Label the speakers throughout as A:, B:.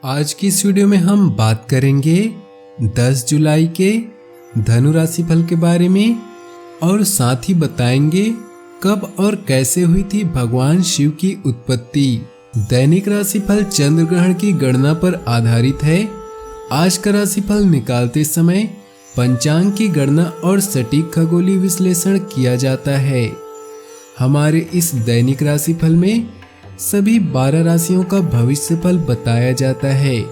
A: आज की इस वीडियो में हम बात करेंगे 10 जुलाई के धनु राशि फल के बारे में और साथ ही बताएंगे कब और कैसे हुई थी भगवान शिव की उत्पत्ति। दैनिक राशिफल चंद्र ग्रहण की गणना पर आधारित है। आज का राशिफल निकालते समय पंचांग की गणना और सटीक खगोलीय विश्लेषण किया जाता है। हमारे इस दैनिक राशिफल में सभी 12 राशियों का भविष्य फल बताया जाता है।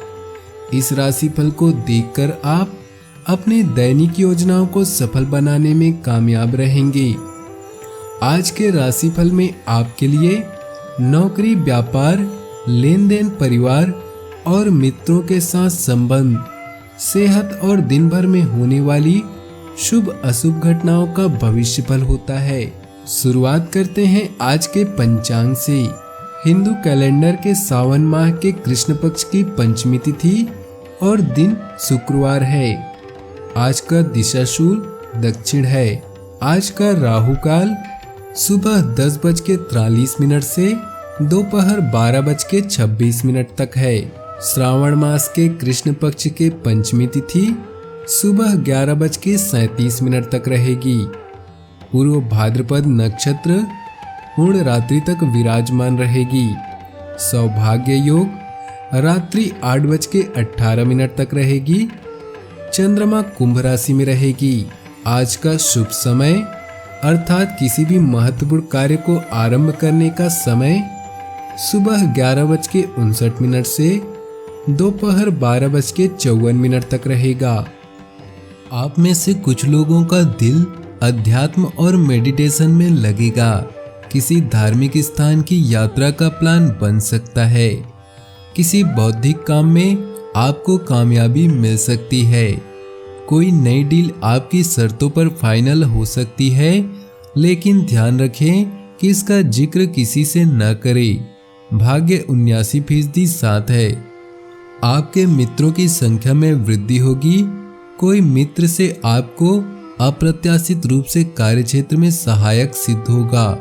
A: इस राशिफल को देखकर आप अपने दैनिक योजनाओं को सफल बनाने में कामयाब रहेंगे। आज के राशिफल में आपके लिए नौकरी, व्यापार, लेन देन, परिवार और मित्रों के साथ संबंध, सेहत और दिन भर में होने वाली शुभ अशुभ घटनाओं का भविष्य फल होता है। शुरुआत करते हैं आज के पंचांग से। हिंदू कैलेंडर के सावन माह के कृष्ण पक्ष की पंचमी तिथि और दिन शुक्रवार है। आज का दिशाशूल दक्षिण है। आज का राहु काल सुबह 10:43 से दोपहर 12:26 तक है। श्रावण मास के कृष्ण पक्ष के पंचमी तिथि सुबह 11:37 तक रहेगी। पूर्व भाद्रपद नक्षत्र पूर्ण रात्रि तक विराजमान रहेगी। सौभाग्य योग रात्रि 8:18 तक रहेगी। चंद्रमा कुंभ राशि में रहेगी। आज का शुभ समय अर्थात किसी भी महत्वपूर्ण कार्य को आरंभ करने का समय सुबह 11:59 से दोपहर 12:54 तक रहेगा। आप में से कुछ लोगों का दिल अध्यात्म और मेडिटेशन में लगेगा। किसी धार्मिक स्थान की यात्रा का प्लान बन सकता है। किसी बौद्धिक काम में आपको कामयाबी मिल सकती है। कोई नई डील आपकी शर्तों पर फाइनल हो सकती है, लेकिन ध्यान रखें कि इसका जिक्र किसी से न करें। भाग्य 79% साथ है। आपके मित्रों की संख्या में वृद्धि होगी। कोई मित्र से आपको अप्रत्याशित रूप से कार्यक्षेत्र में सहायक सिद्ध होगा।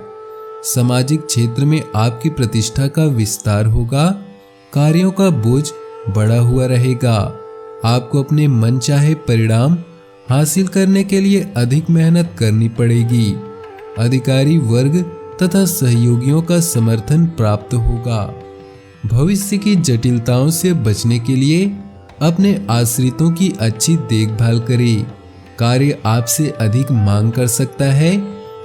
A: सामाजिक क्षेत्र में आपकी प्रतिष्ठा का विस्तार होगा। कार्यों का बोझ बढ़ा हुआ रहेगा। आपको अपने मनचाहे परिणाम हासिल करने के लिए अधिक मेहनत करनी पड़ेगी। अधिकारी वर्ग तथा सहयोगियों का समर्थन प्राप्त होगा। भविष्य की जटिलताओं से बचने के लिए अपने आश्रितों की अच्छी देखभाल करें। कार्य आपसे अधिक मांग कर सकता है,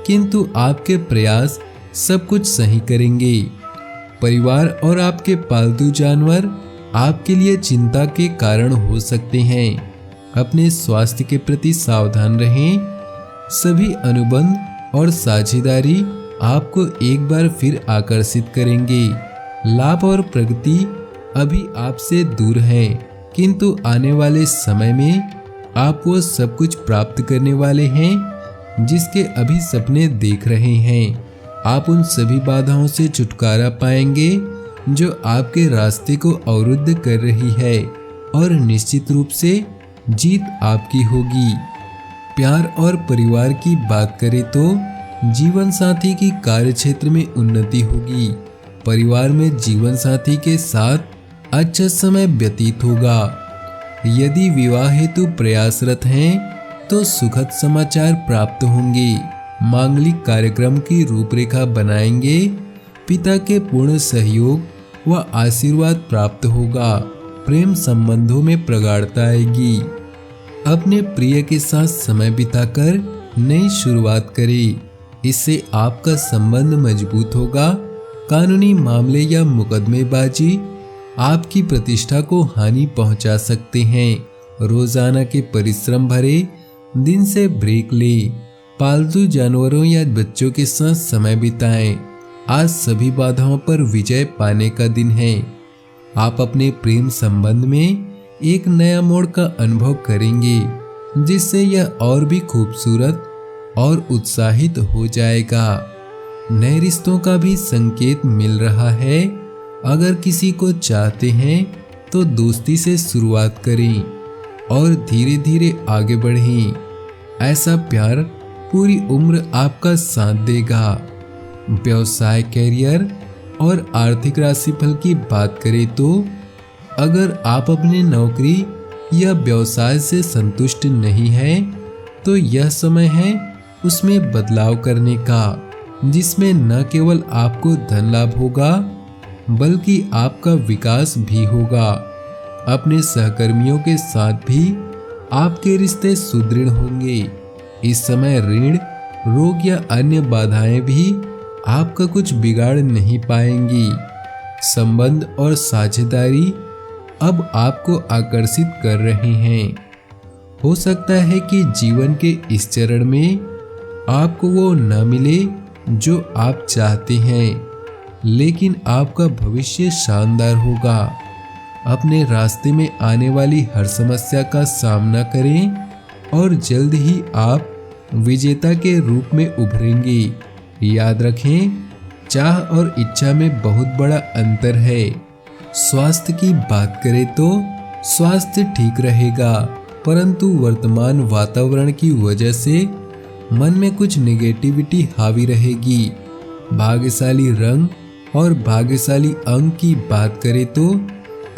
A: किंतु आपके प्रयास सब कुछ सही करेंगे। परिवार और आपके पालतू जानवर आपके लिए चिंता के कारण हो सकते हैं। अपने स्वास्थ्य के प्रति सावधान रहें। सभी अनुबंध और साझेदारी आपको एक बार फिर आकर्षित करेंगे। लाभ और प्रगति अभी आपसे दूर है, किंतु आने वाले समय में आप वो सब कुछ प्राप्त करने वाले हैं जिसके अभी सपने देख रहे हैं। आप उन सभी बाधाओं से छुटकारा पाएंगे जो आपके रास्ते को अवरुद्ध कर रही है, और निश्चित रूप से जीत आपकी होगी। प्यार और परिवार की बात करें तो जीवन साथी की कार्यक्षेत्र में उन्नति होगी। परिवार में जीवन साथी के साथ अच्छा समय व्यतीत होगा। यदि विवाह हेतु प्रयासरत हैं तो सुखद समाचार प्राप्त होंगे। मांगलिक कार्यक्रम की रूपरेखा बनाएंगे। पिता के पूर्ण सहयोग व आशीर्वाद प्राप्त होगा। प्रेम संबंधों में प्रगाढ़ता आएगी। अपने प्रिय के साथ समय बिताकर नई शुरुआत करें। इससे आपका संबंध मजबूत होगा। कानूनी मामले या मुकदमेबाजी आपकी प्रतिष्ठा को हानि पहुंचा सकते हैं। रोजाना के परिश्रम भरे दिन से ब्रेक लें। पालतू जानवरों या बच्चों के साथ समय बिताएं। आज सभी बाधाओं पर विजय पाने का दिन है। आप अपने प्रेम संबंध में एक नया मोड़ का अनुभव करेंगे, जिससे यह और भी खूबसूरत और उत्साहित हो जाएगा। नए रिश्तों का भी संकेत मिल रहा है। अगर किसी को चाहते हैं तो दोस्ती से शुरुआत करें और धीरे धीरे आगे बढ़ें। ऐसा प्यार पूरी उम्र आपका साथ देगा। व्यवसाय, कैरियर और आर्थिक राशिफल की बात करें तो अगर आप अपने नौकरी या व्यवसाय से संतुष्ट नहीं हैं, तो यह समय है उसमें बदलाव करने का, जिसमें न केवल आपको धन लाभ होगा बल्कि आपका विकास भी होगा। अपने सहकर्मियों के साथ भी आपके रिश्ते सुदृढ़ होंगे। इस समय ऋण, रोग या अन्य बाधाएं भी आपका कुछ बिगाड़ नहीं पाएंगी। संबंध और साझेदारी अब आपको आकर्षित कर रहे हैं। हो सकता है कि जीवन के इस चरण में आपको वो न मिले जो आप चाहते हैं, लेकिन आपका भविष्य शानदार होगा। अपने रास्ते में आने वाली हर समस्या का सामना करें और जल्द ही आप विजेता के रूप में उभरेंगे। याद रखें, चाह और इच्छा में बहुत बड़ा अंतर है। स्वास्थ्य की बात करें तो स्वास्थ्य ठीक रहेगा, परंतु वर्तमान वातावरण की वजह से मन में कुछ नेगेटिविटी हावी रहेगी। भाग्यशाली रंग और भाग्यशाली अंक की बात करें तो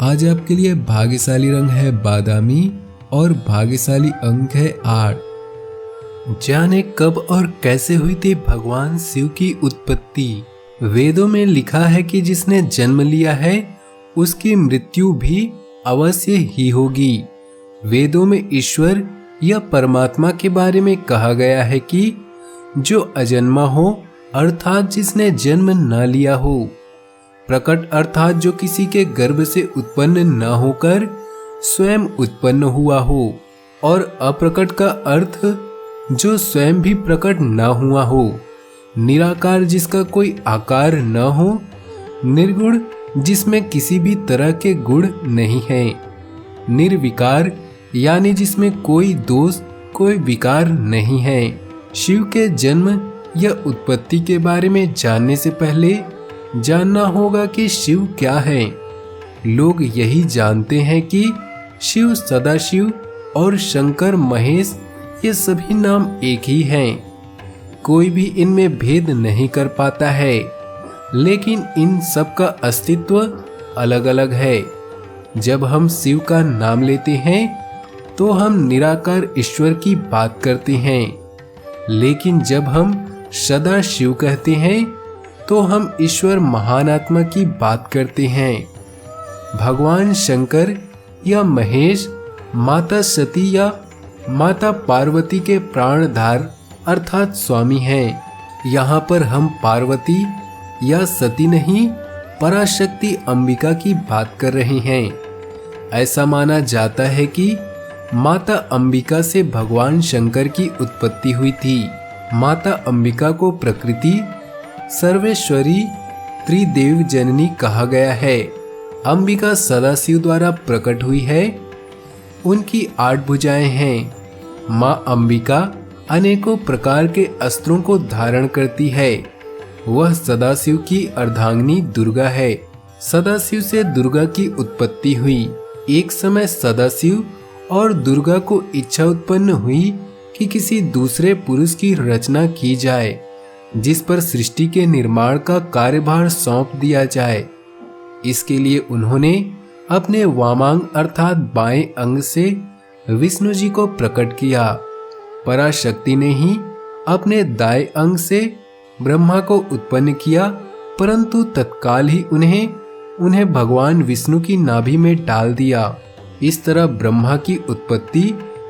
A: आज आपके लिए भाग्यशाली रंग है बादामी और भाग्यशाली अंक है 8। जाने कब और कैसे हुई थी भगवान शिव की उत्पत्ति। वेदों में लिखा है कि जिसने जन्म लिया है उसकी मृत्यु भी अवश्य ही होगी। वेदों में ईश्वर या परमात्मा के बारे में कहा गया है कि जो अजन्मा हो अर्थात जिसने जन्म न लिया हो, प्रकट अर्थात जो किसी के गर्भ से उत्पन्न न होकर स्वयं उत्पन्न हुआ हो, और अप्रकट का अर्थ जो स्वयं भी प्रकट न हुआ हो, निराकार जिसका कोई आकार न हो, निर्गुण जिसमें किसी भी तरह के गुण नहीं है, निर्विकार यानी जिसमें कोई दोष कोई विकार नहीं है। शिव के जन्म या उत्पत्ति के बारे में जानने से पहले जानना होगा कि शिव क्या है। लोग यही जानते हैं कि शिव, सदाशिव और शंकर महेश ये सभी नाम एक ही हैं। कोई भी इनमें भेद नहीं कर पाता है, लेकिन इन सब का अस्तित्व अलग अलग है। जब हम शिव का नाम लेते हैं तो हम निराकार ईश्वर की बात करते हैं, लेकिन जब हम सदा शिव कहते हैं तो हम ईश्वर महान आत्मा की बात करते हैं। भगवान शंकर या महेश माता सती या माता पार्वती के प्राणधार अर्थात स्वामी हैं। यहाँ पर हम पार्वती या सती नहीं, पराशक्ति अंबिका की बात कर रहे हैं। ऐसा माना जाता है कि माता अंबिका से भगवान शंकर की उत्पत्ति हुई थी। माता अंबिका को प्रकृति सर्वेश्वरी त्रिदेव जननी कहा गया है। अंबिका सदाशिव द्वारा प्रकट हुई है। उनकी 8 भुजाएं हैं। माँ अंबिका अनेकों प्रकार के अस्त्रों को धारण करती है। वह सदाशिव की अर्धांगिनी दुर्गा है। सदाशिव से दुर्गा की उत्पत्ति हुई। एक समय सदाशिव और दुर्गा को इच्छा उत्पन्न हुई कि किसी दूसरे पुरुष की रचना की जाए, जिस पर सृष्टि के निर्माण का कार्यभार सौंप दिया जाए। इसके लिए उन्होंने अपने वामांग अर्थात बाएं अंग से विष्णु जी को प्रकट किया। पराशक्ति ने ही अपने दाएं अंग से ब्रह्मा को उत्पन्न किया, परंतु तत्काल ही उन्हें भगवान विष्णु की नाभि में डाल दिया। इस तरह ब्रह्मा की उत्पत्ति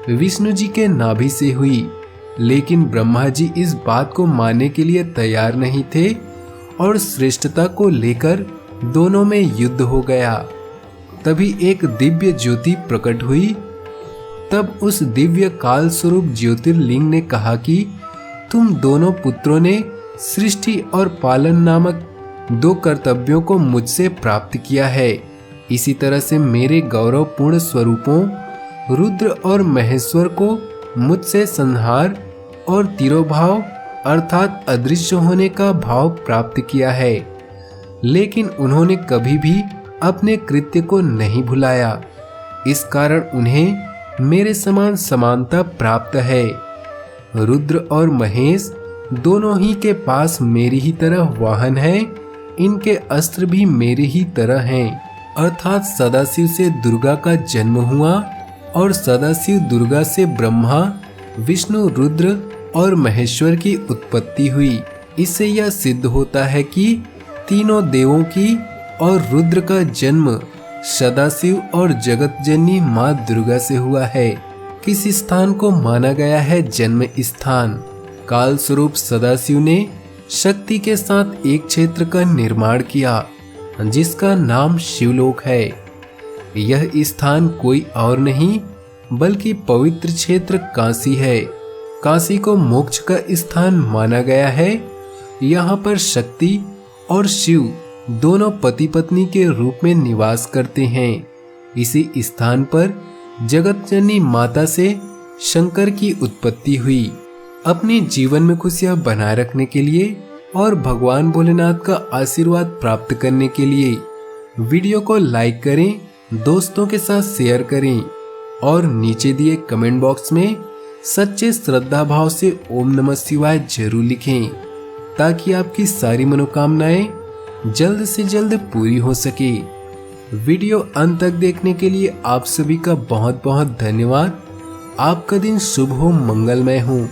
A: विष्णु जी के नाभि से हुई, लेकिन ब्रह्मा जी इस बात को मानने के लिए तैयार नहीं थे और श्रेष्ठता को लेकर दोनों में युद्ध हो गया। तभी एक दिव्य ज्योति प्रकट हुई। तब उस दिव्य काल स्वरूप ज्योतिर्लिंग ने कहा कि तुम दोनों पुत्रों ने सृष्टि और पालन नामक 2 कर्तव्यों को मुझसे प्राप्त किया है। इसी तरह से मेरे गौरवपूर्ण स्वरूपों रुद्र और महेश्वर को मुझसे संहार और तिरोभाव अर्थात अदृश्य होने का भाव प्राप्त किया है, लेकिन उन्होंने कभी भी अपने कृत्य को नहीं भुलाया। इस कारण उन्हें मेरे समान समानता प्राप्त है। रुद्र और महेश दोनों ही के पास मेरी ही तरह वाहन है। इनके अस्त्र भी मेरी ही तरह हैं। अर्थात सदाशिव से दुर्गा का जन्म हुआ और सदाशिव दुर्गा से ब्रह्मा, विष्णु, रुद्र और महेश्वर की उत्पत्ति हुई। इससे यह सिद्ध होता है कि तीनों देवों की और रुद्र का जन्म सदाशिव और जगत जननी माँ दुर्गा से हुआ है। किस स्थान को माना गया है जन्म स्थान? काल स्वरूप सदाशिव ने शक्ति के साथ एक क्षेत्र का निर्माण किया जिसका नाम शिवलोक है। यह स्थान कोई और नहीं बल्कि पवित्र क्षेत्र काशी है। काशी को मोक्ष का स्थान माना गया है। यहाँ पर शक्ति और शिव दोनों पति पत्नी के रूप में निवास करते हैं। इसी स्थान पर जगत जननी माता से शंकर की उत्पत्ति हुई। अपने जीवन में खुशियां बनाए रखने के लिए और भगवान भोलेनाथ का आशीर्वाद प्राप्त करने के लिए वीडियो को लाइक करें, दोस्तों के साथ शेयर करें और नीचे दिए कमेंट बॉक्स में सच्चे श्रद्धा भाव से ओम नमः शिवाय जरूर लिखें ताकि आपकी सारी मनोकामनाएं जल्द से जल्द पूरी हो सके। वीडियो अंत तक देखने के लिए आप सभी का बहुत बहुत धन्यवाद। आपका दिन शुभ हो, मंगलमय हो।